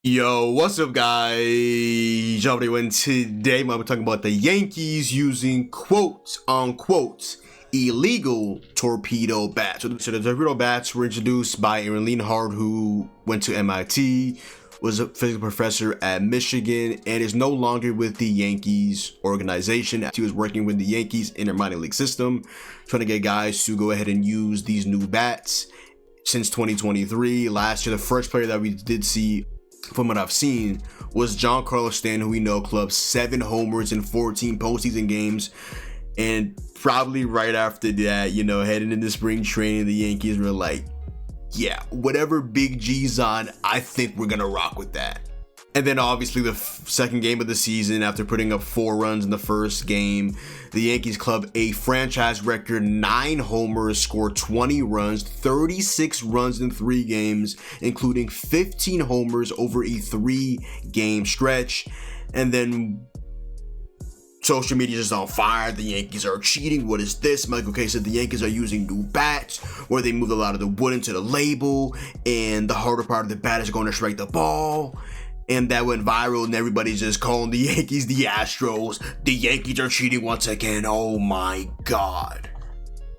Yo, what's up, guys? And today we're talking about the Yankees using quote unquote illegal torpedo bats. So the torpedo bats were introduced by Aaron Diehard, who went to MIT, was a physics professor at Michigan, and is no longer with the Yankees organization. He was working with the Yankees in their minor league system, trying to get guys to go ahead and use these new bats. Since 2023, last year, the first player that we did see, from what I've seen, was Giancarlo Stanton, who we know clubbed 7 homers in 14 postseason games. And probably right after that, heading into spring training, the Yankees were like, yeah, whatever Big G's on, I think we're gonna rock with that. And then obviously the second game of the season, after putting up 4 runs in the first game, the Yankees clubbed a franchise record 9 homers, scored 20 runs, 36 runs in 3 games, including 15 homers over a 3-game stretch. And then social media is just on fire. The Yankees are cheating. What is this? Michael Kay said the Yankees are using new bats, where they moved a lot of the wood into the label, and the harder part of the bat is going to strike the ball. And that went viral, and everybody's just calling the Yankees the Astros. The Yankees are cheating once again. Oh my God.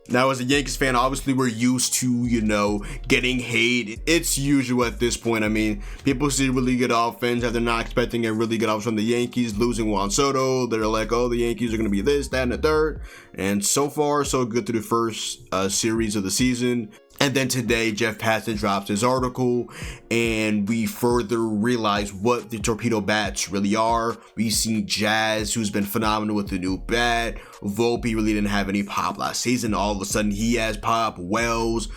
Now, as a Yankees fan, obviously we're used to, getting hate. It's usual at this point. I mean, people see really good offense, and they're not expecting a really good offense from the Yankees. Losing Juan Soto, they're like, oh, the Yankees are going to be this, that, and the third. And so far, so good through the first series of the season. And then today, Jeff Passan drops his article, and we further realize what the torpedo bats really are. We see Jazz, who's been phenomenal with the new bat. Volpe really didn't have any pop last season. All of a sudden, he has pop. Wells,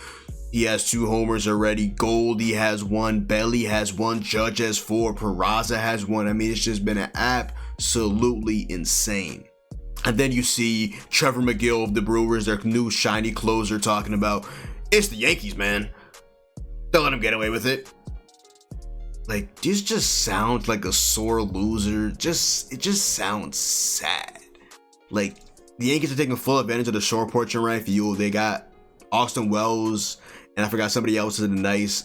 he has 2 homers already. Goldie has 1. Belly has 1. Judge has 4. Peraza has 1. I mean, it's just been absolutely insane. And then you see Trevor McGill of the Brewers, their new shiny closer, talking about, it's the Yankees, man. Don't let them get away with it. Like, this just sounds like a sore loser. It just sounds sad. Like, the Yankees are taking full advantage of the short porch and right field. They got Austin Wells, and I forgot somebody else in a nice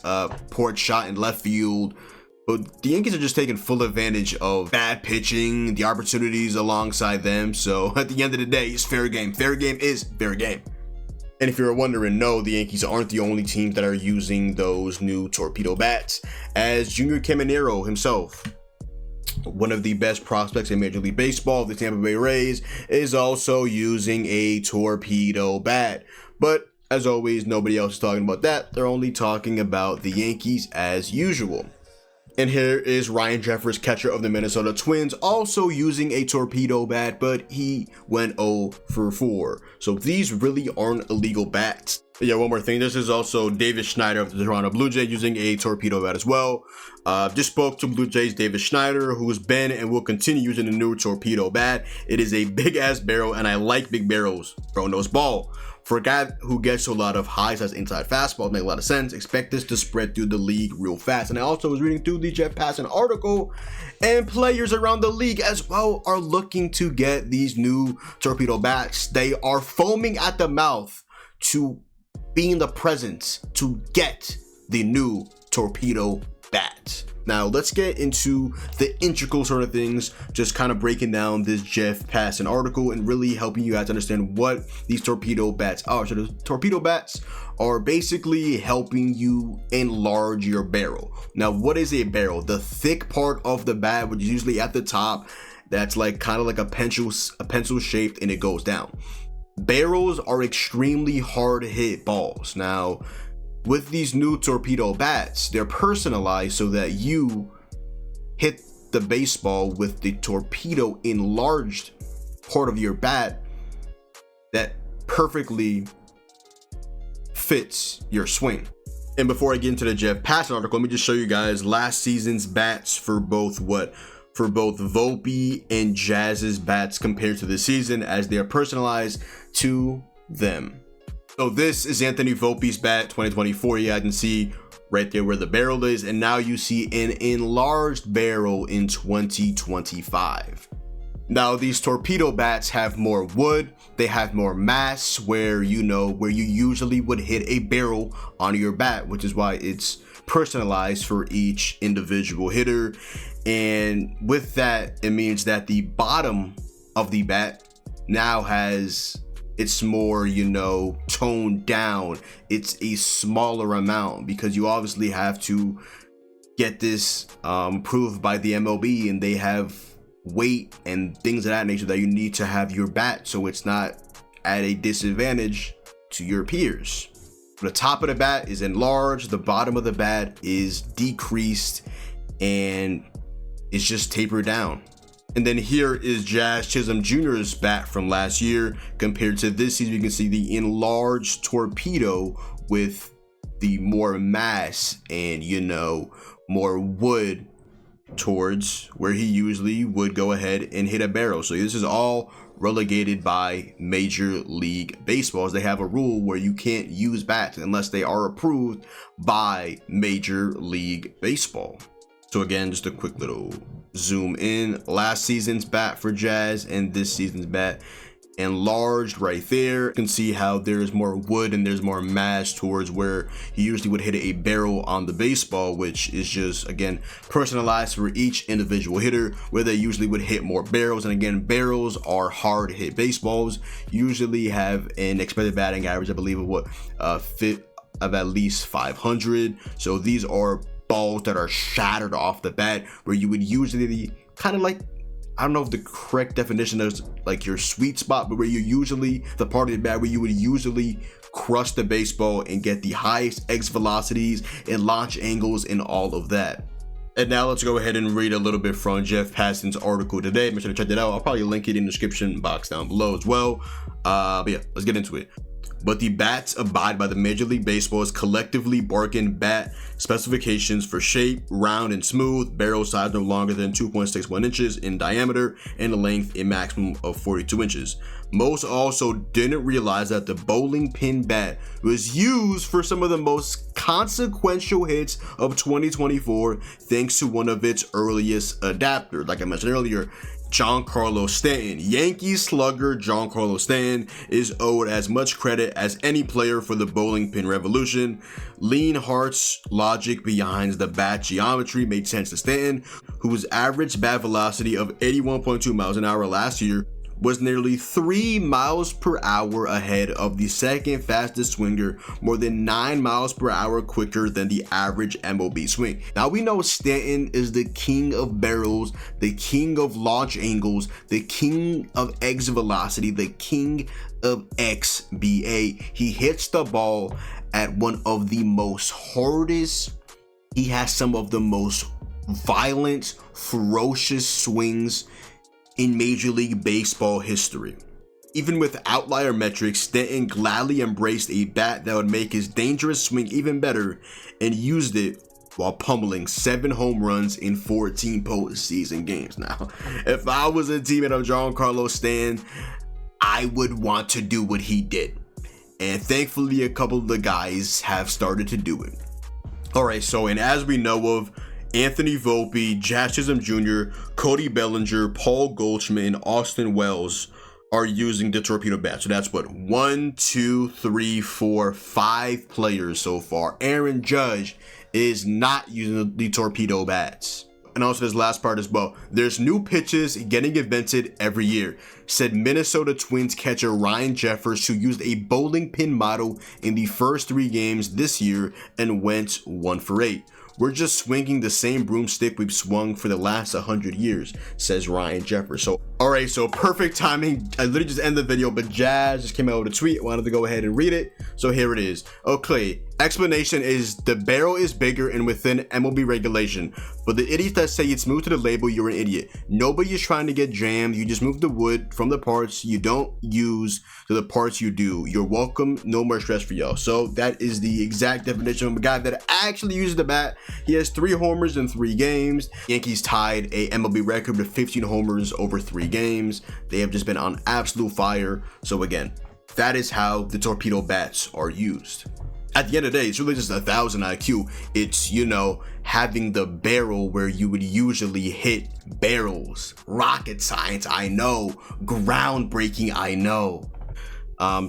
porch shot in left field. But the Yankees are just taking full advantage of bad pitching, the opportunities alongside them. So at the end of the day, it's fair game. Fair game is fair game. And if you're wondering, no, the Yankees aren't the only teams that are using those new torpedo bats, as Junior Caminero himself, one of the best prospects in Major League Baseball, the Tampa Bay Rays, is also using a torpedo bat. But as always, nobody else is talking about that. They're only talking about the Yankees as usual. And here is Ryan Jeffers, catcher of the Minnesota Twins, also using a torpedo bat, but he went 0 for 4. So these really aren't illegal bats. Yeah, one more thing. This is also David Schneider of the Toronto Blue Jays using a torpedo bat as well. Just spoke to Blue Jays David Schneider, who has been and will continue using the new torpedo bat. It is a big ass barrel, and I like big barrels. Bro knows ball. For a guy who gets a lot of highs as inside fastballs, make a lot of sense. Expect this to spread through the league real fast. And I also was reading through the Jeff Passan article, and players around the league as well are looking to get these new torpedo bats. They are foaming at the mouth to be in the presence to get the new torpedo bat. Now let's get into the integral sort of things, just kind of breaking down this Jeff Passan article and really helping you guys understand what these torpedo bats are. So the torpedo bats are basically helping you enlarge your barrel. Now, what is a barrel? The thick part of the bat, which is usually at the top, that's like kind of like a pencil shaped, and it goes down. Barrels are extremely hard hit balls. Now, with these new torpedo bats, they're personalized so that you hit the baseball with the torpedo enlarged part of your bat that perfectly fits your swing. And before I get into the Jeff Passan article, let me just show you guys last season's bats for both Volpe and Jazz's bats compared to this season, as they are personalized to them. So this is Anthony Volpe's bat 2024. You guys can see right there where the barrel is, and now you see an enlarged barrel in 2025. Now, these torpedo bats have more wood, they have more mass, where you usually would hit a barrel on your bat, which is why it's personalized for each individual hitter. And with that, it means that the bottom of the bat now it's more, toned down. It's a smaller amount because you obviously have to get this approved by the MLB, and they have weight and things of that nature that you need to have your bat so it's not at a disadvantage to your peers. The top of the bat is enlarged, the bottom of the bat is decreased, and it's just tapered down. And then here is Jazz Chisholm Jr.'s bat from last year compared to this season. You can see the enlarged Torpedo with the more mass and, more wood towards where he usually would go ahead and hit a barrel. So this is all relegated by Major League Baseball, as they have a rule where you can't use bats unless they are approved by Major League Baseball. So again, just a quick little zoom in. Last season's bat for Jazz and this season's bat enlarged right there. You can see how there's more wood and there's more mass towards where he usually would hit a barrel on the baseball, which is just, again, personalized for each individual hitter, where they usually would hit more barrels. And again, barrels are hard hit baseballs, usually have an expected batting average, I believe, of at least 500. So these are balls that are shattered off the bat, where you would usually kind of like, I don't know if the correct definition is like your sweet spot, but where you usually, the part of the bat where you would usually crush the baseball and get the highest exit velocities and launch angles and all of that. And now let's go ahead and read a little bit from Jeff Passan's article today. Make sure to check that out. I'll probably link it in the description box down below as well. But yeah, let's get into it. But the bats abide by the Major League Baseball's collectively bargained bat specifications for shape, round and smooth, barrel size no longer than 2.61 inches in diameter, and a length a maximum of 42 inches. Most also didn't realize that the bowling pin bat was used for some of the most consequential hits of 2024 thanks to one of its earliest adapters. Like I mentioned earlier, Giancarlo Stanton. Yankees slugger Giancarlo Stanton is owed as much credit as any player for the bowling pin revolution. Lienhardt's logic behind the bat geometry made sense to Stanton, whose average bat velocity of 81.2 miles an hour last year was nearly 3 miles per hour ahead of the second fastest swinger, more than 9 miles per hour quicker than the average MLB swing. Now we know Stanton is the king of barrels, the king of launch angles, the king of exit velocity, the king of XBA. He hits the ball at one of the most hardest, he has some of the most violent, ferocious swings in Major League Baseball history. Even with outlier metrics, Stanton gladly embraced a bat that would make his dangerous swing even better and used it while pummeling 7 home runs in 14 postseason games. Now, if I was a teammate of Giancarlo Stanton, I would want to do what he did. And thankfully, a couple of the guys have started to do it. Alright, so, and as we know of, Anthony Volpe, Jazz Chisholm Jr., Cody Bellinger, Paul Goldschmidt, and Austin Wells are using the Torpedo bat. So that's what, 1, 2, 3, 4, 5 players so far. Aaron Judge is not using the Torpedo bats. And also this last part as well. There's new pitches getting invented every year, said Minnesota Twins catcher Ryan Jeffers, who used a bowling pin model in the first 3 games this year and went 1 for 8. We're just swinging the same broomstick we've swung for the last 100 years, says Ryan Jeffers. So, alright, so perfect timing. I literally just ended the video, but Jazz just came out with a tweet. I wanted to go ahead and read it. So here it is. Okay, explanation is the barrel is bigger and within MLB regulation. But the idiots that say it's moved to the label, you're an idiot. Nobody is trying to get jammed. You just move the wood from the parts you don't use to the parts you do. You're welcome. No more stress for y'all. So that is the exact definition of a guy that actually uses the bat. He has 3 homers in 3 games. Yankees tied a MLB record with 15 homers over 3 games. They have just been on absolute fire. So again, that is how the Torpedo bats are used. At the end of the day, it's really just 1,000 IQ. It's, having the barrel where you would usually hit barrels. Rocket science, I know. Groundbreaking, I know.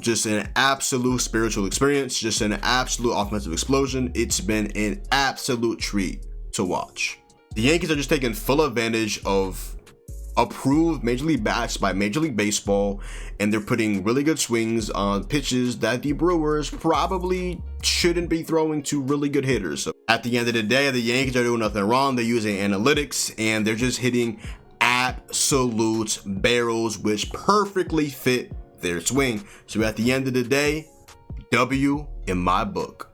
Just an absolute spiritual experience, just an absolute offensive explosion. It's been an absolute treat to watch. The Yankees are just taking full advantage of approved Major League bats by Major League Baseball, and they're putting really good swings on pitches that the Brewers probably shouldn't be throwing to really good hitters. So at the end of the day, the Yankees are doing nothing wrong. They're using analytics, and they're just hitting absolute barrels, which perfectly fit their swing. So at the end of the day, W in my book.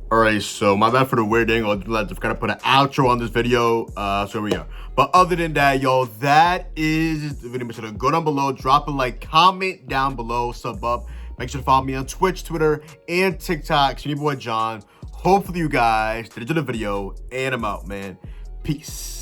Alright, so my bad for the weird angle. I've got to put an outro on this video. So here we are. But other than that, yo, that is the video. Make sure to go down below, drop a like, comment down below, sub up. Make sure to follow me on Twitch, Twitter, and TikTok. It's your boy John. Hopefully you guys did enjoy the video, and I'm out, man. Peace.